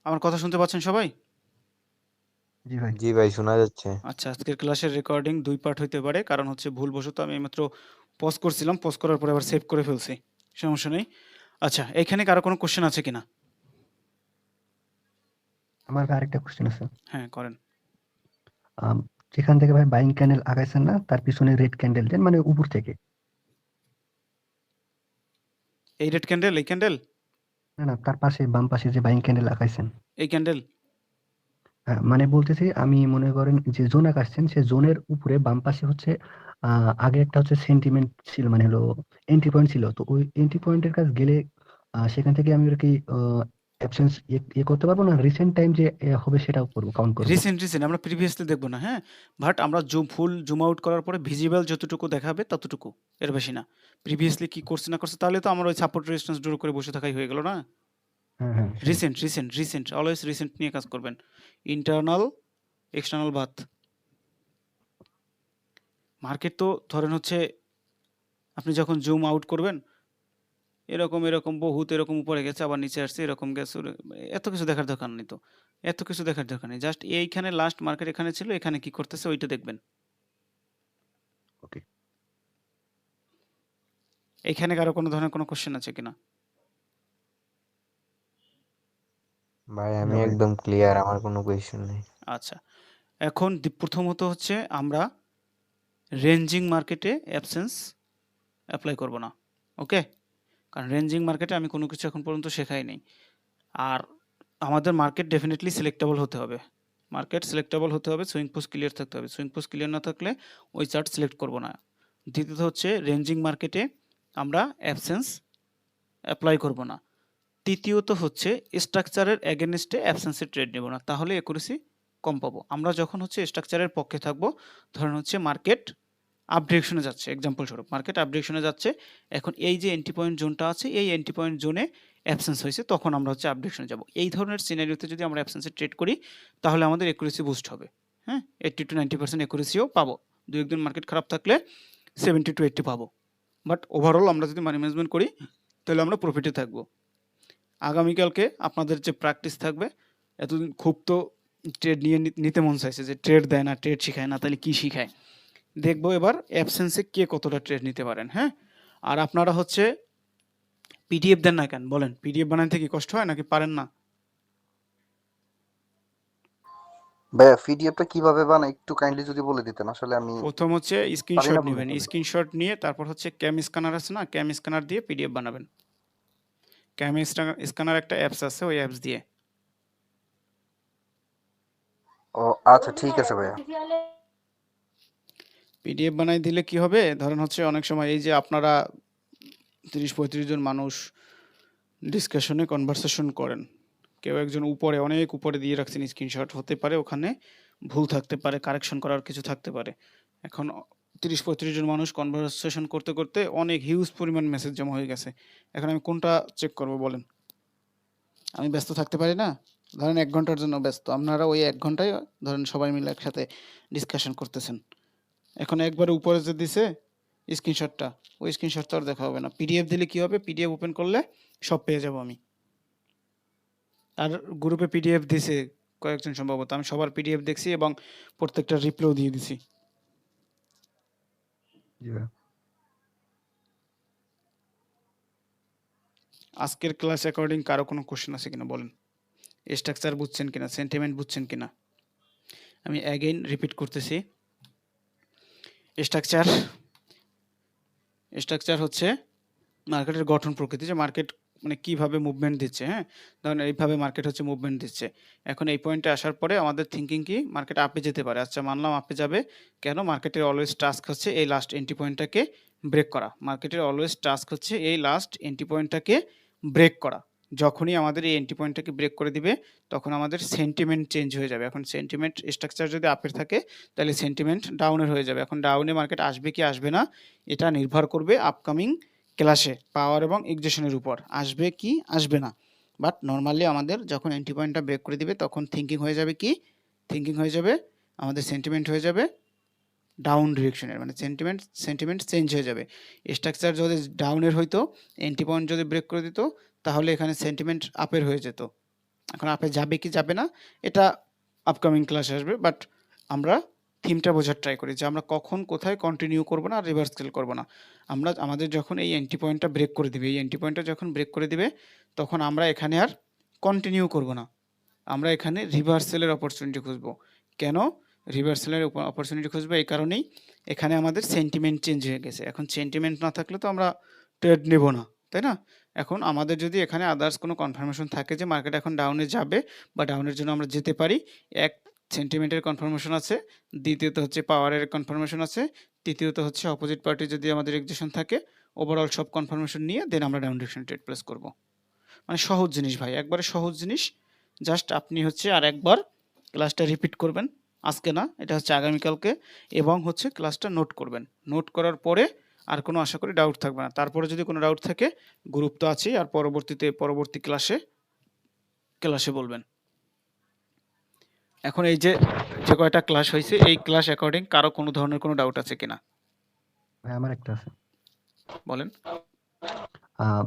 আমার কথা শুনতে পাচ্ছেন সবাই? জি ভাই। জি ভাই, শোনা যাচ্ছে। আচ্ছা, আজকের ক্লাসের রেকর্ডিং ২ পার্ট হইতে পারে। কারণ হচ্ছে ভুলবশত আমি এইমাত্র পজ করছিলাম। পজ করার পরে আবার সেভ করে ফেলছি। সমস্যা নেই। আচ্ছা, এইখানে কারো কোনো কোয়েশ্চেন আছে কিনা? আমার ভাই আরেকটা কোয়েশ্চেন আছে। হ্যাঁ, করেন। আম যেখান থেকে ভাই বাইং ক্যান্ডেল আগাইছেন না, তার পিছনে রেড ক্যান্ডেল দেন মানে উপর থেকে। এই রেড ক্যান্ডেল, এই ক্যান্ডেল, না, না তার পাশে বাম পাশে যে বাইং ক্যান্ডেল আগাইছেন। এই ক্যান্ডেল। মানে বলতেছি আমি মনে করেন যে জোন আগাচ্ছেন সে জোনের উপরে বাম পাশে হচ্ছে আগে একটা হচ্ছে সেন্টিমেন্ট ছিল মানে হলো এন্ট্রি পয়েন্ট ছিল। তো ওই এন্ট্রি পয়েন্টের কাছে গেলে সেখান থেকে আমি আর কি অ্যাবসেন্স করতে পারবো না রিসেন্ট টাইম যে হবে সেটাও করবো কাউন্ট করবো। রিসেন্ট আমরা প্রিভিয়াসলি দেখব না, হ্যাঁ? বাট আমরা ফুল জুম আউট করার পরে ভিজিবল যতটুকু দেখাবে ততটুকু, এর বেশি না। প্রিভিয়াসলি কি করছে না করছে তাহলে তো আমার ওই সাপোর্ট রেজিস্ট্যান্স ড্র করে বসে থাকাই হয়ে গেল না? হ্যাঁ, হ্যাঁ সেটাই। রিসেন্ট অলওয়েজ রিসেন্ট নিয়ে কাজ করবেন। ইন্টারনাল, এক্সটার্নাল বাদ। মার্কেট তো ধরেন হচ্ছে আপনি যখন জুম আউট করবেন এরকম বহুত এরকম উপরে গেছে আবার নিচে আসছে এরকম গেছে এত কিছু দেখার দরকার নেই তো। এত কিছু দেখার দরকার নেই। জাস্ট এইখানে লাস্ট মার্কেট এখানে ছিল, এখানে কি করতেছে ওইটা দেখবেন। ওকে। এইখানে কারো কোনো ধরনের কোনো কোশ্চেন আছে কিনা? ভাই না আমি ভাই। একদম ক্লিয়ার, আমার কোনো কোয়েশ্চেন নেই। আচ্ছা, এখন প্রথমত হচ্ছে আমরা রেঞ্জিং মার্কেটে অ্যাবসেন্স অ্যাপ্লাই করব না। ওকে? কারণ রেঞ্জিং মার্কেটে আমি কোনো কিছু এখন পর্যন্ত শেখাই নাই। আর আমাদের মার্কেট ডেফিনেটলি সিলেক্টেবল হতে হবে। মার্কেট সিলেক্টেবল হতে হবে, সুইং পোস্ট ক্লিয়ার থাকতে হবে। সুইং পোস্ট ক্লিয়ার না থাকলে ওই চার্ট সিলেক্ট করব না। দ্বিতীয়ত হচ্ছে রেঞ্জিং মার্কেটে আমরা অ্যাবসেন্স অ্যাপ্লাই করব না। তৃতীয়ত হচ্ছে স্ট্রাকচারের এগেনস্টে অ্যাবসেন্সের ট্রেড নেব না, তাহলে একুরেসি কম পাবো। আমরা যখন হচ্ছে স্ট্রাকচারের পক্ষে থাকব, ধরেন হচ্ছে মার্কেট আপ ডিরেকশনে যাচ্ছে, এক্সাম্পল স্বরূপ মার্কেট আপ ডিরেকশনে যাচ্ছে, এখন এই যে এন্ট্রি পয়েন্ট জোনটা আছে এই এন্ট্রি পয়েন্ট জোনে অ্যাবসেন্স হয়েছে, তখন আমরা হচ্ছে আপ ডিরেকশনে যাব। এই ধরনের সিনারিওতে যদি আমরা অ্যাবসেন্সে ট্রেড করি তাহলে আমাদের একুরেসি বুস্ট হবে। হ্যাঁ, 80-90% একুরেসিও পাবো। দু একদিন মার্কেট খারাপ থাকলে 70-80 পাবো। বাট ওভারঅল আমরা যদি মানি ম্যানেজমেন্ট করি তাহলে আমরা প্রফিটে থাকবো। আগামীকালকে আপনাদের যে প্র্যাকটিস থাকবে, এতদিন খুব তো ট্রেড নিয়ে নিতে মন চাইছে যে ট্রেড দেয় না, ট্রেড শিখায় না, তাহলে কি শিখায় দেখবো এবার অ্যাবসেন্সে কে কতটা ট্রেড নিতে পারেন। হ্যাঁ, আর আপনারা হচ্ছে পিডিএফ দেন না কেন বলেন? পিডিএফ বানাতে কি কষ্ট হয় নাকি পারেন না? ভাইয়া পিডিএফটা কিভাবে বানাই একটু কাইন্ডলি যদি বলে দিতেন, আসলে আমি প্রথম হচ্ছে পারি স্ক্রিনশট না বললে নেবেন, চলে। স্ক্রিনশট নিয়ে তারপর হচ্ছে ক্যাম স্ক্যানার আছে না, ক্যাম স্ক্যানার দিয়ে পিডিএফ বানাবেন। ক্যাম স্ক্যানার একটা অ্যাপস আছে, ওই অ্যাপস দিয়ে ও আচ্ছা, ঠিক আছে ভাইয়া। পিডিএফ বানাই দিলে কি হবে, ধরেন হচ্ছে অনেক সময় এই যে আপনারা 30-35 জন মানুষ ডিসকাশনে কনভারসেশন করেন, কেউ একজন উপরে অনেক উপরে দিয়ে রাখছেন স্ক্রিনশট, হতে পারে ওখানে ভুল থাকতে পারে, কারেকশন করার কিছু থাকতে পারে। এখন 30-35 জন মানুষ কনভারসেশন করতে করতে অনেক হিউজ পরিমাণ মেসেজ জমা হয়ে গেছে। এখন আমি কোনটা চেক করব বলেন? আমি ব্যস্ত থাকতে পারি না? ধরেন ১ ঘন্টার জন্য ব্যস্ত, আপনারা ওই ১ ঘন্টায় ধরেন সবাই মিলে একসাথে ডিসকাশন করতেছেন। এখন একবারে উপরে যে দিছে স্ক্রিনশটটা, ওই স্ক্রিনশট তো আর দেখা হবে না। পিডিএফ দিলে কি হবে, পিডিএফ ওপেন করলে সব পেয়ে যাব আমি। আর গ্রুপে পিডিএফ দিছে কয়েকজন সম্ভবত, আমি সবার পিডিএফ দেখছি এবং প্রত্যেকটা রিপ্লাইও দিয়ে দিছি। জি ভাই। আজকের ক্লাস অ্যাকর্ডিং কারো কোনো কোশ্চেন আছে কিনা বলেন? স্ট্রাকচার বুঝছেন কিনা, সেন্টিমেন্ট বুঝছেন কিনা? আমি অ্যাগেইন রিপিট করতেছি, স্ট্রাকচার স্ট্রাকচার হচ্ছে মার্কেটের গঠন প্রকৃতি, যে মার্কেট মানে কিভাবে মুভমেন্ট দিচ্ছে। হ্যাঁ, ধরেন এইভাবে মার্কেট হচ্ছে মুভমেন্ট দিচ্ছে। এখন এই পয়েন্টে আসার পরে আমাদের থিঙ্কিং কি, মার্কেট আপে যেতে পারে। আচ্ছা মানলাম আপে যাবে, কেন? মার্কেটের অলওয়েজ টাস্ক হচ্ছে এই লাস্ট এন্ট্রি পয়েন্টটাকে ব্রেক করা। মার্কেটের অলওয়েজ টাস্ক হচ্ছে এই লাস্ট এন্ট্রি পয়েন্টটাকে ব্রেক করা। যখনই আমাদের এই এন্ট্রি পয়েন্টটাকে ব্রেক করে দিবে তখন আমাদের সেন্টিমেন্ট চেঞ্জ হয়ে যাবে। এখন সেন্টিমেন্ট স্ট্রাকচার যদি আপের থাকে তাহলে সেন্টিমেন্ট ডাউনের হয়ে যাবে। এখন ডাউনে মার্কেট আসবে কি আসবে না এটা নির্ভর করবে আপকামিং ক্লাসে পাওয়ার এবং এক্সেশনের উপর, আসবে কি আসবে না। বাট নর্মালি আমাদের যখন এন্ট্রি পয়েন্টটা ব্রেক করে দিবে তখন থিঙ্কিং হয়ে যাবে কি, থিঙ্কিং হয়ে যাবে আমাদের সেন্টিমেন্ট হয়ে যাবে ডাউন ডিরেকশনের, মানে সেন্টিমেন্ট চেঞ্জ হয়ে যাবে। স্ট্রাকচার যদি ডাউনের হইতো, এন্ট্রি পয়েন্ট যদি ব্রেক করে দিত তাহলে এখানে সেন্টিমেন্ট আপের হয়ে যেত। এখন আপে যাবে কি যাবে না এটা আপকামিং ক্লাসে আসবে, বাট আমরা থিমটা বোঝার ট্রাই করি যে আমরা কখন কোথায় কন্টিনিউ করব না আর রিভার্স সেল করব না। আমরা আমাদের যখন এই এন্ট্রি পয়েন্টটা ব্রেক করে দিবে, এই এন্ট্রি পয়েন্টটা যখন ব্রেক করে দিবে তখন আমরা এখানে আর কন্টিনিউ করব না, আমরা এখানে রিভার্সেলের অপরচুনিটি খুঁজবো। কেন রিভার্সেলের অপরচুনিটি খুঁজবো? এই কারণেই এখানে আমাদের সেন্টিমেন্ট চেঞ্জ হয়ে গেছে। এখন সেন্টিমেন্ট না থাকলে তো আমরা ট্রেড নেব না, তাই না? এখন আমাদের যদি এখানে আদার্স কোনো কনফার্মেশন থাকে যে মার্কেট এখন ডাউনে যাবে বা ডাউনের জন্য আমরা যেতে পারি, এক সেন্টিমেন্টের কনফার্মেশন আছে, দ্বিতীয়ত হচ্ছে পাওয়ারের কনফার্মেশন আছে, তৃতীয়ত হচ্ছে অপোজিট পার্টি যদি আমাদের এক্সিশন থাকে, ওভারঅল সব কনফার্মেশন নিয়ে দেন আমরা ডাউন ডিরেকশন ট্রেড প্লেস করব। মানে সহজ জিনিস ভাই, একবারে সহজ জিনিস। জাস্ট আপনি হচ্ছে আর একবার ক্লাসটা রিপিট করবেন, আজকে না, এটা হচ্ছে আগামীকালকে, এবং হচ্ছে ক্লাসটা নোট করবেন। নোট করার পরে আর কোনো আশা করি ডাউট থাকবে না। তারপরে যদি কোনো ডাউট থাকে গ্রুপ তো আছেই, আর পরবর্তী ক্লাসে বলবেন। এখন এই যে যে কয়টা ক্লাস হয়েছে এই ক্লাস অ্যাকর্ডিং কারো কোনো ধরনের কোনো ডাউট আছে কিনা ভাই আমার একটা আছে। বলেন।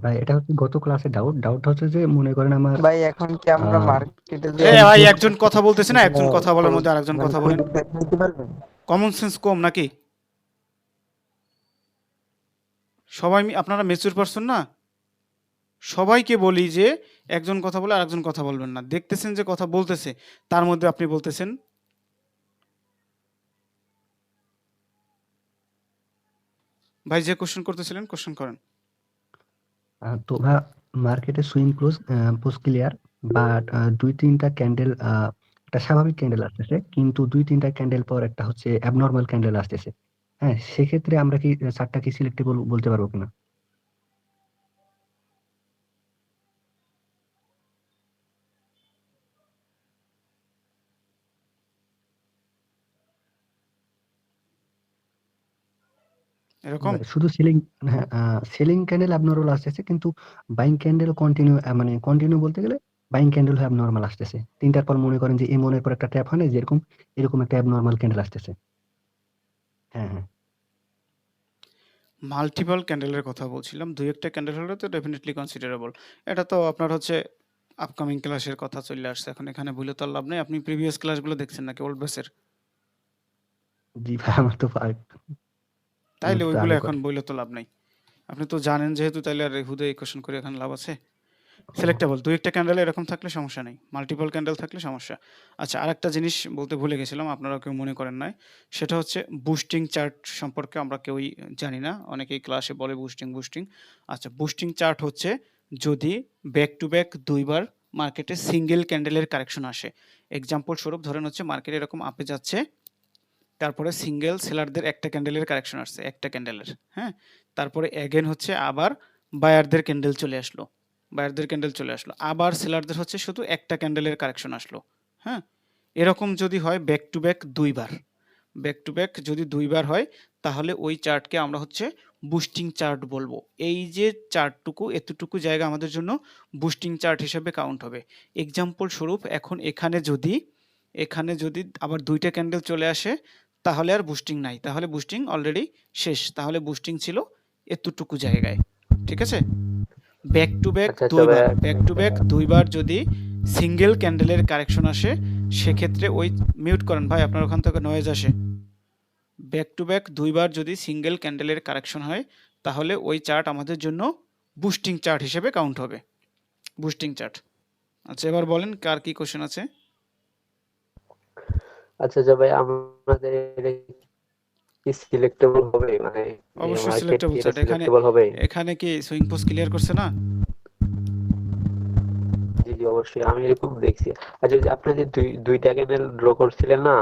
ভাই এটা হচ্ছে গত ক্লাসে ডাউট হচ্ছে যে মনে করেন আমার ভাই এখন কি আমরা আহ, মার্কেটে যে এ ভাই একজন কথা বলতেছে না, একজন কথা বলার মধ্যে আরেকজন মানে কথা বলেন। দেখাইতে পারবেন? কমন সেন্স কম নাকি? সবাই আপনারা মেচুর পারসন না? সবাইকে বলি যে একজন কথা বলে আরেকজন কথা বলবেন না। দেখতেছেন যে কথা বলতেছে, তার মধ্যে আপনি বলতেছেন। ভাই যে কোশ্চেন করতেছিলেন কোশ্চেন করেন। তো ভাই মার্কেটে সুইং পোস্ট ক্লিয়ার, বাট 2-3টা ক্যান্ডেল, একটা স্বাভাবিক ক্যান্ডেল আসতেছে, কিন্তু 2-3টা ক্যান্ডেল পর একটা হচ্ছে অ্যাবনর্মাল ক্যান্ডেল আসতেছে। হ্যাঁ, সেক্ষেত্রে আমরা কি চারটা কি সিলেক্টেবল বলতে পারবো কিনা? এরকম শুধু সেলিং, হ্যাঁ, সেলিং ক্যান্ডেল অ্যাবনর্মাল আসতেছে, কিন্তু বাইং ক্যান্ডেল কন্টিনিউ বলতে গেলে বাইং ক্যান্ডেল অ্যাবনর্মাল আসতেছে। 3টার পর মনে করেন যে এমন এর পর একটা ট্যাপ হয় না, যেরকম এরকম একটা অ্যাবনর্মাল ক্যান্ডেল আসতেছে। হ্যাঁ, হ্যাঁ। মাল্টিপল ক্যান্ডেলের কথা বলছিলাম, দুই একটা ক্যান্ডেল হলে তো ডেফিনেটলি কনসিডারেবল। এটা তো আপনার হচ্ছে আপকামিং ক্লাসের কথা চলে আসছে, এখন এখানে ভুলে তো আর লাভ নেই। আপনি প্রিভিয়াস ক্লাসগুলো দেখছেন নাকি ওল্ড বেসের? জি ভাই, আমার তো তাইলে ইউজ তো ওইগুলো আগে এখন করে। বইলে তো লাভ নাই। আপনি তো জানেন যেহেতু, তাইলে আর হুদে এই কোশ্চেন করে এখন লাভ আছে? সিলেক্টেবল দুই একটা ক্যান্ডেল এরকম থাকলে সমস্যা নেই, মাল্টিপল ক্যান্ডেল থাকলে সমস্যা। আচ্ছা, আরেকটা জিনিস বলতে ভুলে গেছিলাম, আপনারা কেউ মনে করেন নাই, সেটা হচ্ছে বুস্টিং চার্ট সম্পর্কে আমরা কেউই জানি না, অনেকেই ক্লাসে বলে বুস্টিং বুস্টিং। আচ্ছা, বুস্টিং চার্ট হচ্ছে যদি ব্যাক টু ব্যাক দুইবার মার্কেটে সিঙ্গেল ক্যান্ডেলের কারেকশন আসে। এক্সাম্পল স্বরূপ ধরেন হচ্ছে মার্কেট এরকম আপে যাচ্ছে, তারপরে সিঙ্গেল সেলারদের একটা ক্যান্ডেলের কারেকশন আসছে, একটা ক্যান্ডেলের, হ্যাঁ, তারপরে এগেন হচ্ছে আবার বায়ারদের ক্যান্ডেল চলে আসলো, আবার সেলারদের হচ্ছে শুধু একটা ক্যান্ডেলের কারেকশন আসলো, হ্যাঁ। এরকম যদি হয় ব্যাক টু ব্যাক যদি দুইবার হয়, তাহলে ওই চার্টকে আমরা হচ্ছে বুস্টিং চার্ট বলবো। এই যে চার্টটুকু, এতটুকু জায়গা আমাদের জন্য বুস্টিং চার্ট হিসেবে কাউন্ট হবে। এক্সাম্পল স্বরূপ এখন এখানে যদি আবার দুইটা ক্যান্ডেল চলে আসে, তাহলে আর বুস্টিং নাই, তাহলে বুস্টিং অলরেডি শেষ, তাহলে বুস্টিং ছিল এতটুকু জায়গায়, ঠিক আছে। ব্যাক টু আচ্ছা আচ্ছা ভাইয়া, ব্যাক দুইবার যদি সিঙ্গেল ক্যান্ডেলের কারেকশন আসে, সেক্ষেত্রে ওই, মিউট করেন ভাই, আপনার ওখান থেকে নয়েজ আসে। ব্যাক টু ব্যাক দুইবার যদি সিঙ্গেল ক্যান্ডেলের কারেকশন হয়, তাহলে ওই চার্ট আমাদের জন্য বুস্টিং চার্ট হিসেবে কাউন্ট হবে, বুস্টিং চার্ট। আচ্ছা, এবার বলেন কার কি কোশ্চেন আছে। আচ্ছা আচ্ছা ভাই, আমাদের এটা কি সিলেক্টেবল হবে? মানে অবশ্যই মার্কেট কি সিলেক্টেবল এটা চার্ট। এখানে সিলেক্টেবল হবে? এখানে কি সুইং পোস্ট ক্লিয়ার করছে না? জি জি, অবশ্যই আমি এরকম দেখছি। আচ্ছা, যে আপনি যে দুইটা ক্যান্ডেল ড্র করছিলেন না,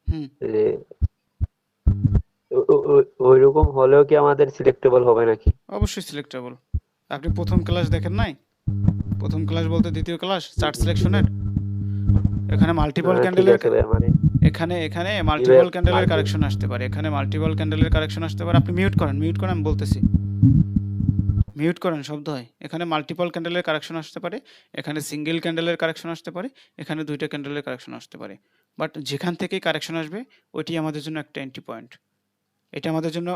হুম, যে ওইরকম হলেও কি আমাদের সিলেক্টেবল হবে নাকি? অবশ্যই সিলেক্টেবল। আপনি প্রথম ক্লাস দেখেন নাই? প্রথম ক্লাস বলতে দ্বিতীয় ক্লাস চার্ট সিলেকশনের, এখানে মাল্টিপল ঠিক ক্যান্ডেলের, আছে ভাই, মানে এখানে জি ভাই, মাল্টিপল ক্যান্ডেলের মার্কেট, কারেকশন আসতে পারে, আপনি মিউট করেন, আমি বলতেছি, মিউট করেন, শব্দ হয়। এখানে মাল্টিপল ক্যান্ডেলের কারেকশন আসতে পারে, এখানে সিঙ্গেল ক্যান্ডেলের কারেকশন আসতে পারে, এখানে দুইটা ক্যান্ডেলের কারেকশন আসতে পারে, বাট যেখান থেকেই কারেকশন আসবে ওইটি আমাদের জন্য একটা এন্ট্রি পয়েন্ট। এটা আমাদের জন্য,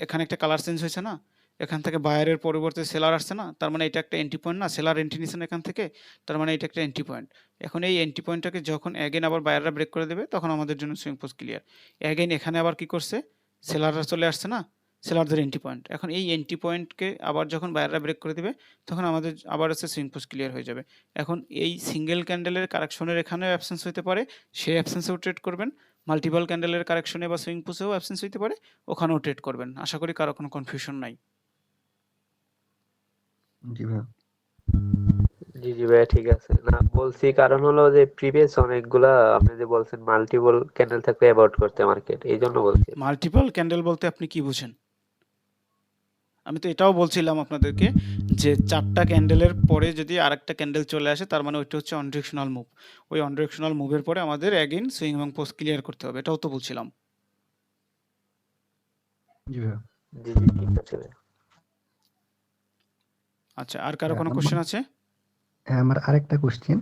এখানে একটা কালার চেঞ্জ হয়েছে না, এখান থেকে বায়ারের পরিবর্তে সেলার আসছে না, তার মানে এটা একটা এন্ট্রি পয়েন্ট না, সেলার এন্ট্রি নিছে না এখান থেকে, তার মানে এটা একটা এন্ট্রি পয়েন্ট। এখন এই এন্ট্রি পয়েন্টটাকে যখন অ্যাগেন আবার বায়াররা ব্রেক করে দেবে তখন আমাদের জন্য সুইং পোস্ট ক্লিয়ার। অ্যাগেন এখানে আবার কি করছে, সেলাররা চলে আসছে না, সেলারদের এন্ট্রি পয়েন্ট। এখন এই এন্ট্রি পয়েন্টকে আবার যখন বায়াররা ব্রেক করে দেবে তখন আমাদের আবার হচ্ছে সুইং পোস্ট ক্লিয়ার হয়ে যাবে। এখন এই সিঙ্গেল ক্যান্ডেলের কারেকশনের এখানেও অ্যাবসেন্স হতে পারে, সেই অ্যাবসেন্সেও ট্রেড করবেন। মাল্টিপল ক্যান্ডেলের কারেকশনে বা সুইং পোস্টেও অ্যাবসেন্স হতে পারে, ওখানেও ট্রেড করবেন। আশা করি কারো কোনো কনফিউশন নাই। জি ভাইয়া। জি জি ভাইয়া, ঠিক আছে। না বলছি কারণ হলো যে প্রিভিয়াস অনেকগুলা আপনি যে বলছেন মাল্টিপল ক্যান্ডেল থাকলে অ্যাভয়েড করতে মার্কেট, এই জন্য বলছি। মাল্টিপল ক্যান্ডেল বলতে আপনি কি বুঝেন? আমি তো এটাও বলছিলাম আপনাদেরকে যে 4টা ক্যান্ডেলের পরে যদি আরেকটা ক্যান্ডেল চলে আসে তার মানে ওইটা হচ্ছে অনডিরেকশনাল মুভ। ওই অনডিরেকশনাল মুভের পরে আমাদের অ্যাগেইন সুইং এবং পোস্ট ক্লিয়ার করতে হবে, এটাও তো বলছিলাম। জি ভাইয়া। জি জি, ঠিক আছে ভাইয়া। আচ্ছা, আর কারো হ্যাঁ, কোনো কোশ্চেন আছে? হ্যাঁ, আমার আরেকটা কোশ্চেন।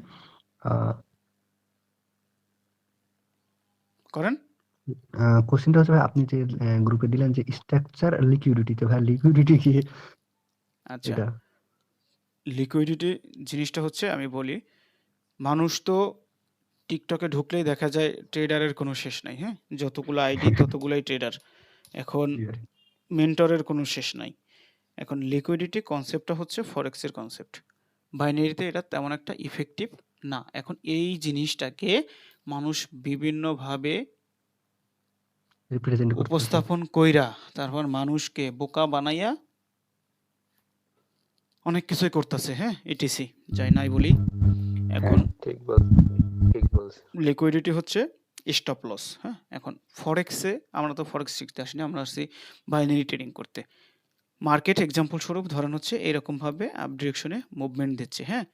করেন। কোশ্চেনটা হচ্ছে ভাই, আপনি যে গ্রুপে দিলেন যে স্ট্রাকচার লিকুইডিটি, তো ভাই লিকুইডিটি কি আচ্ছা, এটা? লিকুইডিটি জিনিসটা হচ্ছে আমি বলি, মানুষ তো টিকটকে ঢুকলেই দেখা যায় ট্রেডারের কোনো শেষ নাই, হ্যাঁ, যতগুলো আইডি ততগুলাই ট্রেডার। এখন জি ভাই। মেন্টরের কোনো শেষ নাই। এখন লিকুইডিটি কনসেপ্টটা হচ্ছে ফরেক্সের কনসেপ্ট, বাইনারিতে এটা তেমন একটা ইফেক্টিভ না। এখন এই জিনিসটাকে মানুষ বিভিন্নভাবে রিপ্রেজেন্ট করতেছে। উপস্থাপন কইরা তারপর মানুষকে বোকা বানাইয়া অনেক কিছুই করতেছে, হ্যাঁ, ইটিসি যাই নাই বলি। এখন ঠিক বলছেন, ঠিক বলছেন। লিকুইডিটি হচ্ছে স্টপ লস, হ্যাঁ। এখন ফরেক্সে আমরা তো ফরেক্স শিখতে আসিনি, আমরা আসছি বাইনারি ট্রেডিং করতে। মার্কেট এক্সাম্পল স্বরূপ ধরেন হচ্ছে এরকমভাবে আপ ডিরেকশনে মুভমেন্ট দিচ্ছে, হ্যাঁ।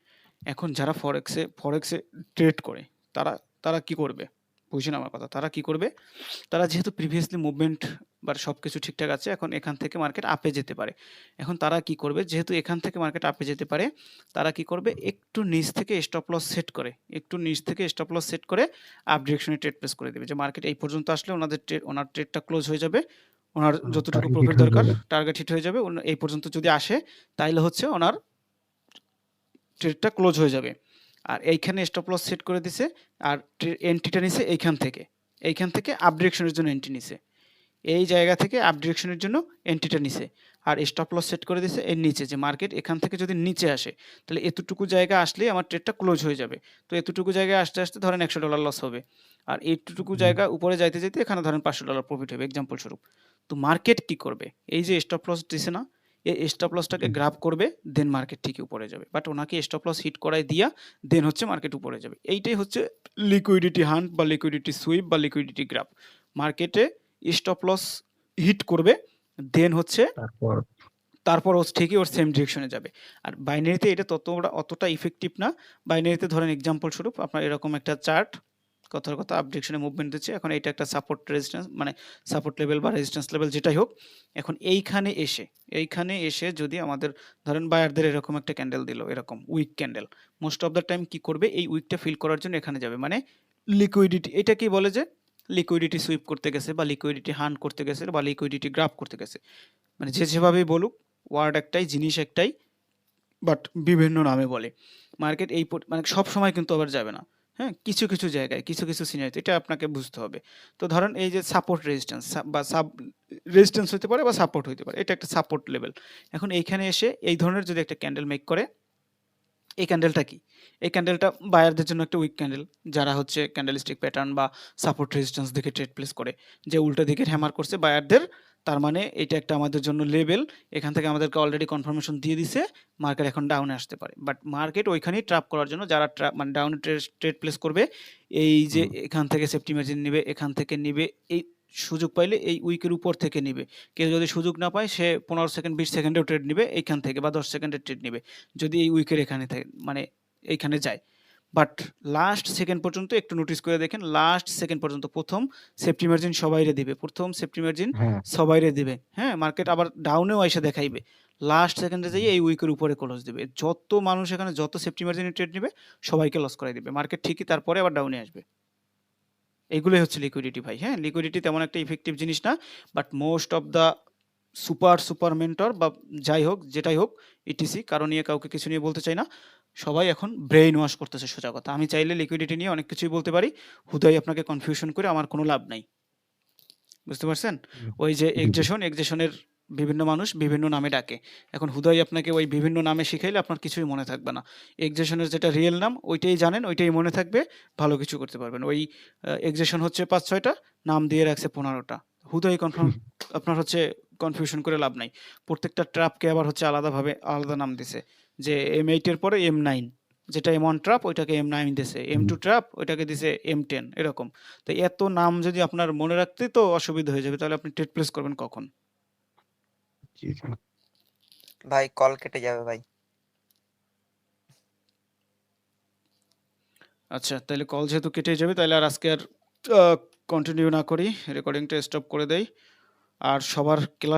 এখন যারা ফরেক্সে ট্রেড করে তারা তারা কি করবে, বুঝছেন আমার কথা? তারা কি করবে, তারা যেহেতু প্রিভিয়াসলি মুভমেন্ট বা সব কিছু ঠিকঠাক আছে, এখন এখান থেকে মার্কেট আপে যেতে পারে। এখন তারা কি করবে, যেহেতু এখান থেকে মার্কেট আপে যেতে পারে, তারা কি করবে, একটু নিচ থেকে স্টপ লস সেট করে, একটু নিচ থেকে স্টপ লস সেট করে আপ ডিরেকশনে ট্রেড প্লেস করে দেবে, যে মার্কেট এই পর্যন্ত আসলে ওনার ট্রেডটা ক্লোজ হয়ে যাবে, ওনার যতটুকু টার্গেট হিট প্রফিট হয়ে দরকার যাবে। টার্গেট হিট হয়ে যাবে, এই পর্যন্ত যদি আসে তাইলে হচ্ছে ওনার ট্রেডটা ক্লোজ হয়ে যাবে। আর এইখানে স্টপ লস সেট করে দিছে, আর এন্ট্রিটা নিছে এইখান থেকে আপ ডিরেকশনের জন্য এন্ট্রি নিছে, এই জায়গা থেকে আপ ডিরেকশনের জন্য এন্ট্রিটা নিছে। আর স্টপ লস সেট করে দিছে এর নিচে, যে মার্কেট এখান থেকে যদি নিচে আসে তাহলে এতটুকু জায়গা আসলেই আমার ট্রেডটা ক্লোজ হয়ে যাবে। তো এতটুকু জায়গায় আসতে আসতে ধরেন $100 লস হবে, আর এইটুকু জায়গা উপরে যাইতে যাইতে এখানে ধরেন $500 প্রফিট হবে এক্সাম্পল স্বরূপ। তো মার্কেট কি করবে, এই যে স্টপ লস দিছে না, এই স্টপ লসটাকে গ্রাব করবে, দেন মার্কেট ঠিকই উপরে যাবে। বাট ওনাকে স্টপ লস হিট করাই দিয়া দেন হচ্ছে মার্কেট উপরে যাবে। এইটাই হচ্ছে লিকুইডিটি হান্ট বা লিকুইডিটি সুইপ বা লিকুইডিটি গ্রাব। মার্কেটে স্টপ লস হিট করবে, দেন হচ্ছে তারপর তারপর ও ঠিকই ওর সেম ডিরেকশনে যাবে। আর বাইনারিতে এটা অতটা ইফেক্টিভ না। বাইনারিতে ধরেন এক্সাম্পল স্বরূপ আপনার এরকম একটা চার্ট, কথার কথা আপ ডিরেকশনে মুভমেন্ট দিচ্ছে, এখন এটা একটা সাপোর্ট রেজিস্ট্যান্স মানে সাপোর্ট লেভেল বা রেজিস্ট্যান্স লেভেল যেটাই হোক। এখন এইখানে এসে যদি আমাদের ধরেন বায়ারদের এরকম একটা ক্যান্ডেল দিল, এরকম weak candle, most of the time কি করবে, এই উইকটা ফিল করার জন্য এখানে যাবে, মানে লিকুইডিটি, এটা কি বলে যে লিকুইডিটি সুইপ করতে গেছে বা লিকুইডিটি হান্ট করতে গেছে বা লিকুইডিটি গ্রাব করতে গেছে, মানে যে যেভাবেই বলুক ওয়ার্ড একটাই, জিনিস একটাই, বাট বিভিন্ন নামে বলে। মার্কেট মানে সব সময় কিন্তু আবার যাবে না, হ্যাঁ, কিছু কিছু জায়গায় কিছু কিছু সিনারিতে এটা আপনাকে বুঝতে হবে। তো ধরেন এই যে সাপোর্ট রেজিস্ট্যান্স বা সাব রেজিস্ট্যান্স হতে পারে বা সাপোর্ট হতে পারে, এটা একটা সাপোর্ট লেভেল। এখন এইখানে এসে এই ধরনের যদি একটা ক্যান্ডেল মেক করে, এই ক্যান্ডেলটা কি, এই ক্যান্ডেলটা বায়ারদের জন্য একটা উইক ক্যান্ডেল, যারা হচ্ছে ক্যান্ডেলস্টিক প্যাটার্ন বা সাপোর্ট রেজিস্ট্যান্স দেখে ট্রেড প্লেস করে, যে উল্টো দিকের হ্যামার করছে বায়ারদের, তার মানে এটা একটা আমাদের জন্য লেভেল, এখান থেকে আমাদেরকে অলরেডি কনফার্মেশন দিয়ে দিছে মার্কেট এখন ডাউনে আসতে পারে। বাট মার্কেট ওইখানেই ট্র্যাপ করার জন্য যারা মানে ডাউনে ট্রেড প্লেস করবে, এই যে এখান থেকে সেফটি মার্জিন নিবে, এখান থেকে নিবে, এই সুযোগ পাইলে এই উইকের উপর থেকে নিবে। কেউ যদি সুযোগ না পায় সে 15 সেকেন্ড 20 সেকেন্ডেও ট্রেড নিবে এইখান থেকে, বা 10 সেকেন্ডের ট্রেড নিবে যদি এই উইকের এখানে থাকে, মানে এইখানে যায়। বাট লাস্ট সেকেন্ড পর্যন্ত একটু নোটিস করে দেখেন, লাস্ট সেকেন্ড পর্যন্ত প্রথম সেফটি মার্জিন সবাইরে দিবে, প্রথম সেফটি মার্জিন হ্যাঁ, সবাইরে দিবে, হ্যাঁ। মার্কেট আবার ডাউনেও এসে দেখাইবে, লাস্ট সেকেন্ডে যাই এই উইকের উপরে ক্লোজ দিবে, যত মানুষ এখানে যত সেফটি মার্জিনে ট্রেড নিবে সবাইকে লস করাই দিবে, মার্কেট ঠিকই তারপরে আবার ডাউনে আসবে। এইগুলোই হচ্ছে লিকুইডিটি ভাই, হ্যাঁ। লিকুইডিটি তেমন একটা ইফেক্টিভ জিনিস না, but most of the super mentor বা যাই হোক, যেটাই হোক, ইটিসি, কারো নিয়ে কাউকে কিছু নিয়ে বলতে চাই না। সবাই এখন ব্রেইন ওয়াশ করতেছে, সোজা কথা। আমি চাইলে লিকুইডিটি নিয়ে অনেক কিছুই বলতে পারি, হুদাই আপনাকে কনফিউশন করে আমার কোনো লাভ নাই। বুঝতে পারছেন? ওই যে জি, জি। এক্সেশনের বিভিন্ন মানুষ বিভিন্ন নামে ডাকে। এখন হুদাই আপনাকে ওই বিভিন্ন নামে শিখাইলে আপনার কিছুই মনে থাকবে না। এক্সেশনের যেটা রিয়েল নাম ওইটাই জানেন, ওইটাই মনে থাকবে, ভালো কিছু করতে পারবেন। ওই এক্সেশন হচ্ছে ৫-৬টা, নাম দিয়ে রাখছে ১৫টা। হুদাই কনফার্ম আপনার হচ্ছে কনফিউশন করে লাভ নাই। প্রত্যেকটা ট্র্যাপকে আবার হচ্ছে আলাদাভাবে আলাদা নাম দিছে। যে M8 এর পরে M9, যেটা M1 ট্র্যাপ ওইটাকে M9 দিছে, M2 ট্র্যাপ ওইটাকে দিছে M10, এরকম। তো এত নাম যদি আপনার মনে রাখতে তো অসুবিধা হয়ে যাবে, তাহলে আপনি ট্রেড প্লেস করবেন কখন? জি, জি। ভাই কল কেটে যাবে ভাই। আচ্ছা, তাহলে কল যেহেতু কেটে যাবে, তাহলে আর আজকে আর কন্টিনিউ না করি, রেকর্ডিংটা স্টপ করে দেই। আর সবার ক্লাস